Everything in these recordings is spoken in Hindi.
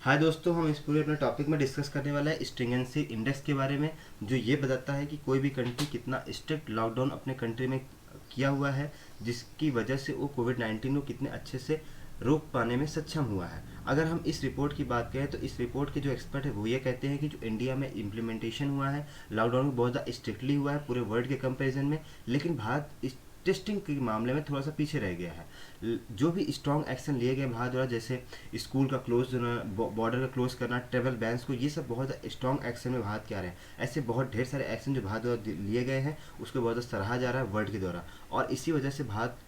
हाय दोस्तों, हम इस पूरे अपने टॉपिक में डिस्कस करने वाला है स्ट्रिंजेंसी इंडेक्स के बारे में, जो ये बताता है कि कोई भी कंट्री कितना स्ट्रिक्ट लॉकडाउन अपने कंट्री में किया हुआ है, जिसकी वजह से वो कोविड-19 को कितने अच्छे से रोक पाने में सक्षम हुआ है। अगर हम इस रिपोर्ट की बात करें तो इस रिपोर्ट के जो एक्सपर्ट है वो ये कहते हैं कि जो इंडिया में इम्प्लीमेंटेशन हुआ है लॉकडाउन बहुत ज़्यादा स्ट्रिक्टली हुआ है पूरे वर्ल्ड के कंपेरिजन में, लेकिन भारत इस टेस्टिंग के मामले में थोड़ा सा पीछे रह गया है। जो भी स्ट्रॉन्ग एक्शन लिए गए भारत द्वारा, जैसे स्कूल का क्लोज होना, बॉर्डर का क्लोज करना, ट्रेवल बैन्स को, ये सब बहुत स्ट्रॉन्ग एक्शन में भारत क्या रहे हैं। ऐसे बहुत ढेर सारे एक्शन जो भारत द्वारा लिए गए हैं उसको बहुत सराहा जा रहा है वर्ल्ड के द्वारा, और इसी वजह से भारत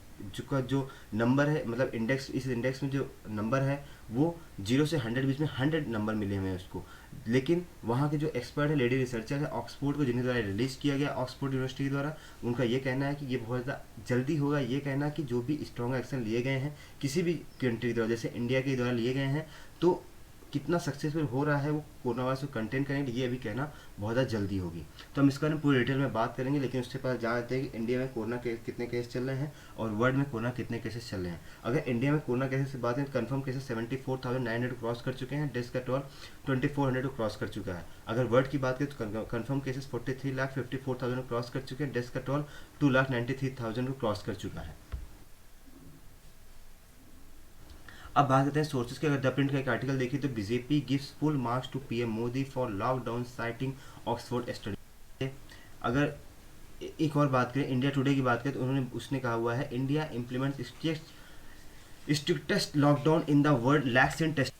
जो नंबर है, मतलब इंडेक्स, इस इंडेक्स में जो नंबर है वो 0 से 100 बीच में 100 नंबर मिले हुए हैं उसको। लेकिन वहाँ के जो एक्सपर्ट है, लेडी रिसर्चर है ऑक्सफोर्ड को, जिनके द्वारा रिलीज किया गया ऑक्सफोर्ड यूनिवर्सिटी के द्वारा, उनका ये कहना है कि ये बहुत ज़्यादा जल्दी होगा। ये कहना कि जो भी स्ट्रॉन्ग एक्शन लिए गए हैं किसी भी कंट्री के द्वारा, जैसे इंडिया के द्वारा लिए गए हैं, तो कितना सक्सेसफुल हो रहा है वो कोरोना वायरस को कंटेन करने के लिए, ये भी कहना बहुत ज़्यादा जल्दी होगी। तो हम इसके बारे में पूरी डिटेल में बात करेंगे, लेकिन उससे पहले जानते हैं कि इंडिया में कोरोना के कितने केस चल रहे हैं और वर्ल्ड में कोरोना कितने केसेस चल रहे हैं। अगर इंडिया में कोरोना केसेस से बात करें तो कन्फर्म केसेस 74,900 क्रॉस कर चुके हैं, डेथ का टोल 2400 को क्रॉस कर चुका है। अगर वर्ल्ड की बात करें तो कन्फर्म केसेस 43,54,000 क्रॉस कर चुके हैं, डेथ का टोल 2,93,000 को क्रॉस कर चुका है। अब बात करते हैं सोर्सेज के। अगर द प्रिंट का एक आर्टिकल देखिए तो BJP gives full marks to PM Modi for lockdown citing Oxford study. अगर एक और बात करें, इंडिया टुडे की बात करें तो उन्होंने उसने कहा हुआ है, India implements strictest lockdown in the world lacks in test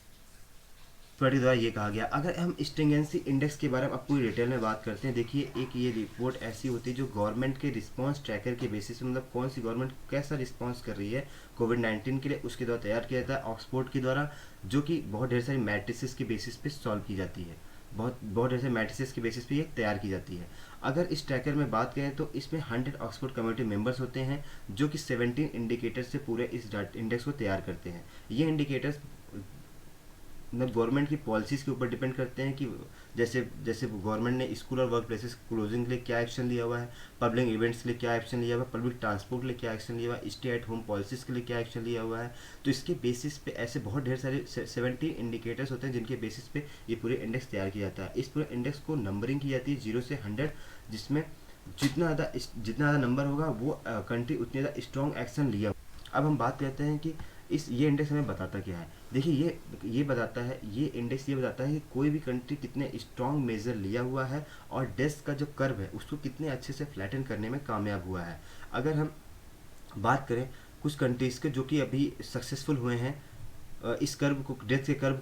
party द्वारा ये कहा गया। अगर हम स्ट्रिंजेंसी इंडेक्स के बारे में अब पूरी डिटेल में बात करते हैं, देखिए एक ये रिपोर्ट ऐसी होती है जो गवर्नमेंट के रिस्पांस ट्रैकर के बेसिस पे, मतलब कौन सी गवर्नमेंट कैसा रिस्पांस कर रही है कोविड-19 के लिए, उसके द्वारा तैयार किया जाता है ऑक्सफोर्ड के द्वारा, जो कि बहुत ढेर सारी मैट्रिसेस के बेसिस पे सॉल्व की जाती है। बहुत ढेर सारे मैट्रिसेस के बेसिस पे ये तैयार की जाती है। अगर इस ट्रैकर में बात करें तो इसमें 100 ऑक्सफोर्ड कम्युनिटी मेंबर्स होते हैं, जो कि 17 इंडिकेटर्स से पूरे इस इंडेक्स को तैयार करते हैं। ये इंडिकेटर्स मतलब गवर्नमेंट की पॉलिसीज़ के ऊपर डिपेंड करते हैं कि जैसे जैसे गवर्नमेंट ने स्कूल और वर्क प्लेसेस क्लोजिंग के लिए क्या एक्शन लिया हुआ है, पब्लिक इवेंट्स के लिए क्या एक्शन लिया हुआ है, पब्लिक ट्रांसपोर्ट के लिए क्या एक्शन लिया हुआ है, स्टे एट होम पॉलिसीज़ के लिए क्या एक्शन लिया हुआ है। तो इसके बेसिस पे ऐसे बहुत ढेर सारे 70 इंडिकेटर्स होते हैं जिनके बेसिस पे ये पूरे इंडेक्स तैयार किया जाता है। इस पूरे इंडेक्स को नंबरिंग की जाती है 0 से 100, जिसमें जितना ज़्यादा नंबर होगा वो कंट्री उतनी ज़्यादा स्ट्रॉन्ग एक्शन लिया। अब हम बात करते हैं कि ये इंडेक्स हमें बताता क्या है। देखिए ये बताता है, ये इंडेक्स ये बताता है कि कोई भी कंट्री कितने स्ट्रॉन्ग मेजर लिया हुआ है और डेस्क का जो कर्व है उसको कितने अच्छे से फ्लैटन करने में कामयाब हुआ है। अगर हम बात करें कुछ कंट्रीज़ के जो कि अभी सक्सेसफुल हुए हैं इस कर्व को, डेथ के कर्व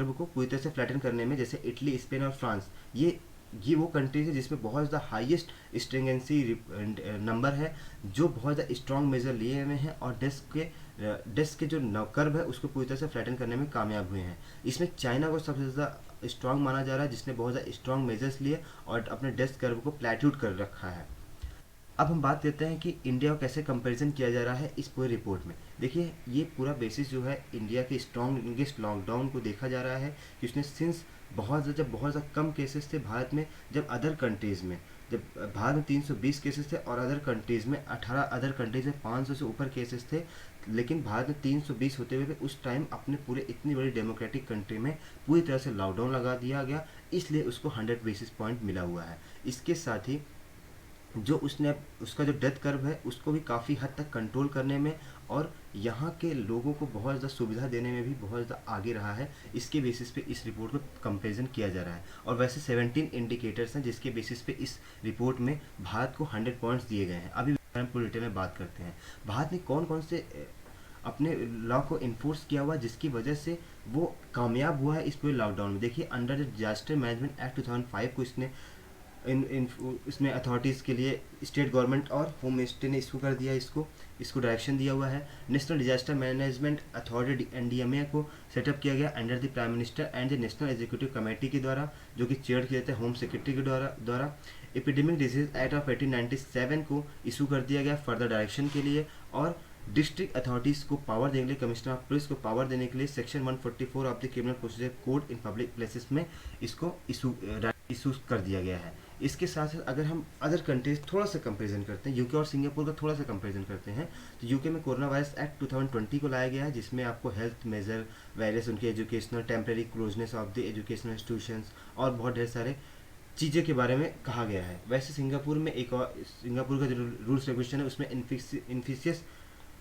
को पूरी तरह से फ्लैटन करने में, जैसे इटली, स्पेन और फ्रांस, ये वो कंट्रीज है जिसमें बहुत ज़्यादा हाईएस्ट स्ट्रिंजेंसी नंबर है, जो बहुत ज़्यादा स्ट्रॉन्ग मेजर लिए हुए हैं और डेस्क के जो कर्व है उसको पूरी तरह से फ्लैटन करने में कामयाब हुए हैं। इसमें चाइना को सबसे ज़्यादा स्ट्रॉन्ग माना जा रहा है, जिसने बहुत ज़्यादा स्ट्रॉन्ग मेजर्स लिए और अपने डेस्क कर्व को प्लेट्यूट कर रखा है। अब हम बात करते हैं कि इंडिया को कैसे कंपैरिजन किया जा रहा है इस पूरे रिपोर्ट में। देखिए ये पूरा बेसिस जो है इंडिया के स्ट्रॉन्गेस्ट लॉकडाउन को देखा जा रहा है कि उसने सिंस जब बहुत ज़्यादा कम केसेस थे भारत में, जब अदर कंट्रीज़ में, जब भारत में 320 केसेस थे और अदर कंट्रीज़ में 18 अदर कंट्रीज़ में 500 से ऊपर केसेस थे, लेकिन भारत में 320 होते हुए भी उस टाइम अपने पूरे इतनी बड़ी डेमोक्रेटिक कंट्री में पूरी तरह से लॉकडाउन लगा दिया गया, इसलिए उसको 100 बेसिस पॉइंट मिला हुआ है। इसके साथ ही जो उसका जो डेथ कर्व है उसको भी काफ़ी हद तक कंट्रोल करने में और यहाँ के लोगों को बहुत ज़्यादा सुविधा देने में भी बहुत ज़्यादा आगे रहा है। इसके बेसिस पे इस रिपोर्ट को कंपैरिजन किया जा रहा है और वैसे 17 इंडिकेटर्स हैं जिसके बेसिस पे इस रिपोर्ट में भारत को 100 पॉइंट्स दिए गए हैं। अभी हम पूरी डिटेल में बात करते हैं भारत ने कौन कौन से अपने लॉ को इन्फोर्स किया हुआ जिसकी वजह से वो कामयाब हुआ है इस पूरे लॉकडाउन में। देखिए under the disaster management act 2005 को इसमें अथॉरिटीज़ के लिए स्टेट गवर्नमेंट और होम मिनिस्ट्री ने इसको कर दिया, इसको डायरेक्शन दिया हुआ है। National disaster management authority NDMA को सेटअप किया गया under the prime minister and the national executive committee के द्वारा, जो कि चेयर किया जाता है होम सेक्रेटरी के द्वारा। एपिडेमिक डिजीज एक्ट ऑफ 1897 को इशू कर दिया गया फर्दर डायरेक्शन के लिए, और डिस्ट्रिक्ट अथॉरिटीज़ को पावर देने के लिए, कमिश्नर ऑफ पुलिस को पावर देने के लिए section 144 of the criminal procedure code in public places में इसको इशू कर दिया गया है। इसके साथ साथ अगर हम अदर कंट्रीज थोड़ा सा कंपेरिजन करते हैं, यूके और सिंगापुर का थोड़ा सा कंपेरिजन करते हैं, तो यूके में कोरोना वायरस एक्ट 2020 को लाया गया है, जिसमें आपको हेल्थ मेजर, वायरस उनके educational, temporary closeness of the educational institutions और बहुत ढेर सारे चीज़ें के बारे में कहा गया है। वैसे सिंगापुर में एक और, सिंगापुर का जो रूल्स रेगुलेशन है उसमें इन्फिशियस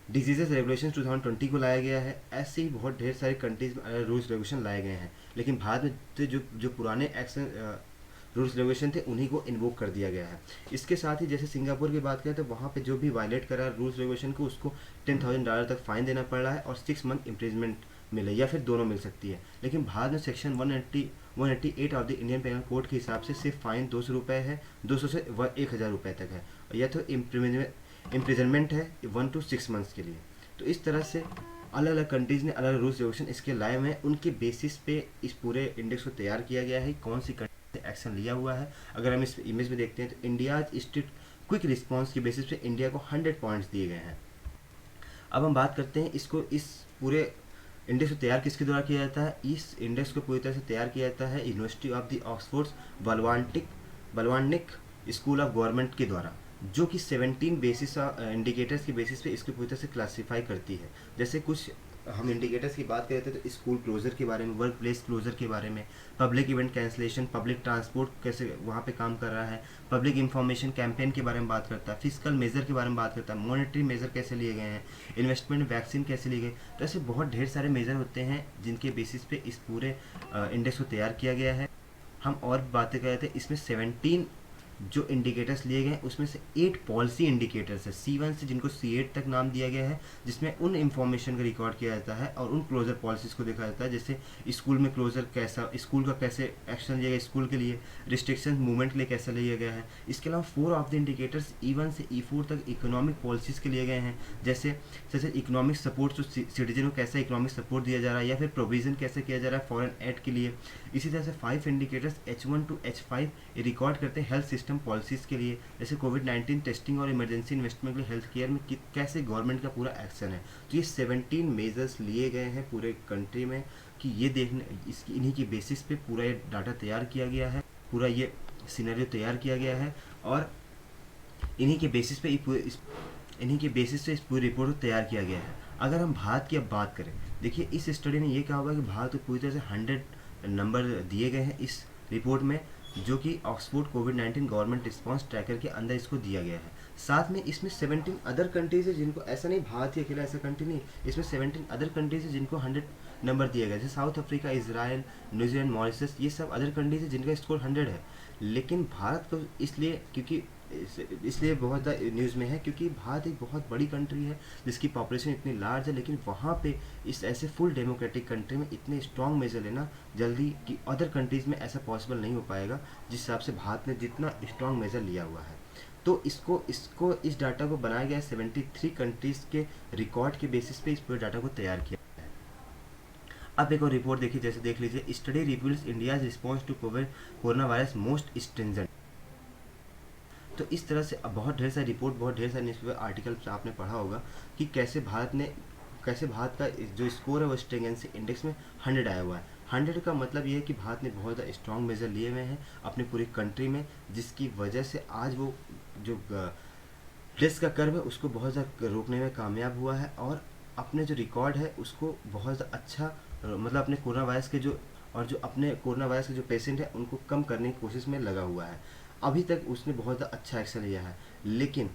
डिजीजेज रेगुलेशन 2020 को लाया गया है। ऐसे ही बहुत ढेर सारे कंट्रीज में रूल्स रेगुलेशन लाए गए हैं, लेकिन भारत में जो जो पुराने एक्शन रूल्स रेगुलेशन थे उन्हीं को इन्वोक कर दिया गया है। इसके साथ ही जैसे सिंगापुर की बात करें तो वहाँ पे जो भी वायलेट करा रूल्स रेगुलेशन को उसको $10,000 तक फाइन देना पड़ रहा है और 6 मंथ इम्प्रिजमेंट मिले या फिर दोनों मिल सकती है। लेकिन भारत में section 188 of the Indian penal code के हिसाब से सिर्फ फाइन 200 रुपये है, 200 से 1,000 रुपये तक है, या तो इम्प्रिजनमेंट है 1 to 6 मंथ्स के लिए। तो इस तरह से अलग अलग कंट्रीज़ ने अलग अलग रूल्स रेगुलेशन इसके लाए हुए हैं, उनके बेसिस पे इस पूरे इंडेक्स को तैयार किया गया है, कौन सी कंट्री ने एक्शन लिया हुआ है। अगर हम इस इमेज में देखते हैं तो इंडिया स्ट्रिक्ट क्विक रिस्पॉन्स के बेसिस पे इंडिया को 100 पॉइंट्स दिए गए हैं। अब हम बात करते हैं इसको, इस पूरे इंडेक्स को तैयार किसके द्वारा किया जाता है। इस इंडेक्स को पूरी तरह से तैयार किया जाता है university of the Oxford Blavatnik school of government के द्वारा, जो कि 17 बेसिस इंडिकेटर्स के बेसिस पे इसको पूरी तरह से क्लासीफाई करती है। जैसे कुछ हम इंडिकेटर्स की बात करते हैं तो स्कूल क्लोजर के बारे में, वर्क प्लेस क्लोजर के बारे में, public event cancellation, public transport कैसे वहाँ पे काम कर रहा है, पब्लिक इंफॉर्मेशन कैंपेन के बारे में बात करता है, फिजिकल मेजर के बारे में बात करता है, मॉनेटरी मेजर कैसे लिए गए हैं, इन्वेस्टमेंट वैक्सीन कैसे लिए गए। तो ऐसे बहुत ढेर सारे मेजर होते हैं जिनके बेसिस पे इस पूरे इंडेक्स को तैयार किया गया है। हम और बातें कर रहे थे, इसमें 17 जो इंडिकेटर्स लिए गए हैं उसमें से 8 पॉलिसी इंडिकेटर्स है, C1 से जिनको C8 तक नाम दिया गया है, जिसमें उन इंफॉर्मेशन का रिकॉर्ड किया जाता है और उन क्लोजर पॉलिसीज़ को देखा जाता है। जैसे स्कूल में क्लोजर कैसा, स्कूल का कैसे एक्शन लिया गया, स्कूल के लिए रिस्ट्रिक्शन मूवमेंट के लिए कैसा लिया गया है। इसके अलावा 4 ऑफ द इंडिकेटर्स E1 से E4 तक इकोनॉमिक पॉलिसीज़ के लिए गए हैं, जैसे इकोनॉमिक सपोर्ट, सिटीजन को कैसा इकोनॉमिक सपोर्ट दिया जा रहा है या फिर प्रोविजन कैसे किया जा रहा है फॉरेन एड के लिए। इसी तरह से 5 indicators H1 to H5 record करते हैं हेल्थ सिस्टम पॉलिसीज़ के लिए, जैसे कोविड-19 टेस्टिंग और इमरजेंसी इन्वेस्टमेंट के लिए हेल्थ केयर में कैसे गवर्नमेंट का पूरा एक्शन है। तो ये 17 मेजर्स लिए गए हैं पूरे कंट्री में कि ये देखने, इसकी इन्हीं की बेसिस पे पूरा ये डाटा तैयार किया गया है, पूरा ये सिनेरियो तैयार किया गया है और इन्हीं के बेसिस पे इस पूरी रिपोर्ट को तैयार किया गया है। अगर हम भारत की अब बात करें, देखिए इस स्टडी ने ये कहा होगा कि भारत को पूरी तरह से 100 नंबर दिए गए हैं इस रिपोर्ट में, जो कि ऑक्सफोर्ड कोविड-19 गवर्नमेंट रिस्पांस ट्रैकर के अंदर इसको दिया गया है। साथ में इसमें 17 अदर कंट्रीज है जिनको, ऐसा नहीं भारत ही अकेला ऐसा कंट्री नहीं, इसमें 17 अदर कंट्रीज है जिनको 100 नंबर दिया गया, जैसे south Africa, Israel, New Zealand, Mauritius, ये सब अदर कंट्रीज है जिनका स्कोर 100 है। लेकिन भारत को इसलिए बहुत ज़्यादा न्यूज़ में है क्योंकि भारत एक बहुत बड़ी कंट्री है जिसकी पॉपुलेशन इतनी लार्ज है, लेकिन वहाँ पे इस ऐसे फुल डेमोक्रेटिक कंट्री में इतने स्ट्रॉन्ग मेजर लेना जल्दी कि अदर कंट्रीज़ में ऐसा पॉसिबल नहीं हो पाएगा जिस हिसाब से भारत ने जितना स्ट्रॉन्ग मेजर लिया हुआ है। तो इस डाटा को बनाया गया 73 कंट्रीज़ के रिकॉर्ड के बेसिस पे इस पूरे डाटा को तैयार किया है। अब एक और रिपोर्ट देखिए, जैसे देख लीजिए, study reveals India's response to corona virus most stringent. तो इस तरह से अब बहुत ढेर सारी रिपोर्ट, बहुत ढेर सारे न्यूज़पेपर आर्टिकल्स आपने पढ़ा होगा कि कैसे भारत का जो स्कोर है वो स्ट्रिंजेंसी इंडेक्स में 100 आया हुआ है। 100 का मतलब ये है कि भारत ने बहुत ज़्यादा स्ट्रॉन्ग मेजर लिए हुए हैं अपनी पूरी कंट्री में, जिसकी वजह से आज वो जो डेथ का कर्व है उसको बहुत ज़्यादा रोकने में कामयाब हुआ है और अपने जो रिकॉर्ड है उसको बहुत ज़्यादा अच्छा, मतलब अपने कोरोना वायरस के जो पेशेंट हैं उनको कम करने की कोशिश में लगा हुआ है। अभी तक उसने बहुत ज़्यादा अच्छा एक्शन लिया है, लेकिन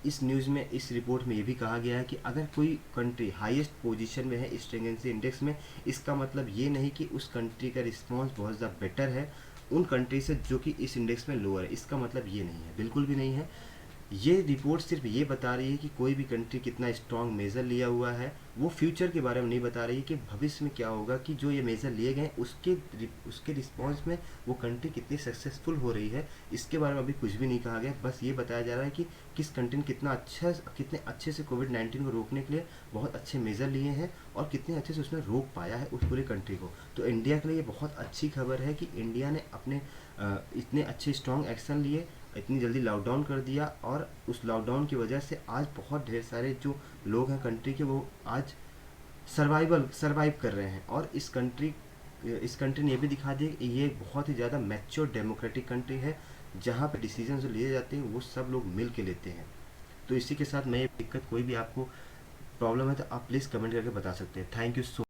इस न्यूज़ में, इस रिपोर्ट में ये भी कहा गया है कि अगर कोई कंट्री हाईएस्ट पोजीशन में है स्ट्रिंजेंसी इंडेक्स में, इसका मतलब ये नहीं कि उस कंट्री का रिस्पांस बहुत ज़्यादा बेटर है उन कंट्री से जो कि इस इंडेक्स में लोअर है। इसका मतलब ये नहीं है, बिल्कुल भी नहीं है। ये रिपोर्ट सिर्फ ये बता रही है कि कोई भी कंट्री कितना स्ट्रॉन्ग मेजर लिया हुआ है, वो फ्यूचर के बारे में नहीं बता रही है कि भविष्य में क्या होगा, कि जो ये मेजर लिए गए उसके रिस्पांस में वो कंट्री कितनी सक्सेसफुल हो रही है, इसके बारे में अभी कुछ भी नहीं कहा गया। बस ये बताया जा रहा है कि किस कंट्री ने कितने अच्छे से कोविड-19 को रोकने के लिए बहुत अच्छे मेजर लिए हैं और कितने अच्छे से उसने रोक पाया है उस पूरे कंट्री को। तो इंडिया के लिए ये बहुत अच्छी खबर है कि इंडिया ने अपने इतने अच्छे स्ट्रॉन्ग एक्शन लिए, इतनी जल्दी लॉकडाउन कर दिया और उस लॉकडाउन की वजह से आज बहुत ढेर सारे जो लोग हैं कंट्री के, वो आज सरवाइव कर रहे हैं। और इस कंट्री ने ये भी दिखा दिया कि ये बहुत ही ज़्यादा मैच्योर डेमोक्रेटिक कंट्री है जहाँ पे डिसीजन जो लिए जाते हैं वो सब लोग मिल के लेते हैं। तो इसी के साथ मैं ये दिक्कत कोई भी आपको प्रॉब्लम है तो आप प्लीज़ कमेंट करके बता सकते हैं। Thank you so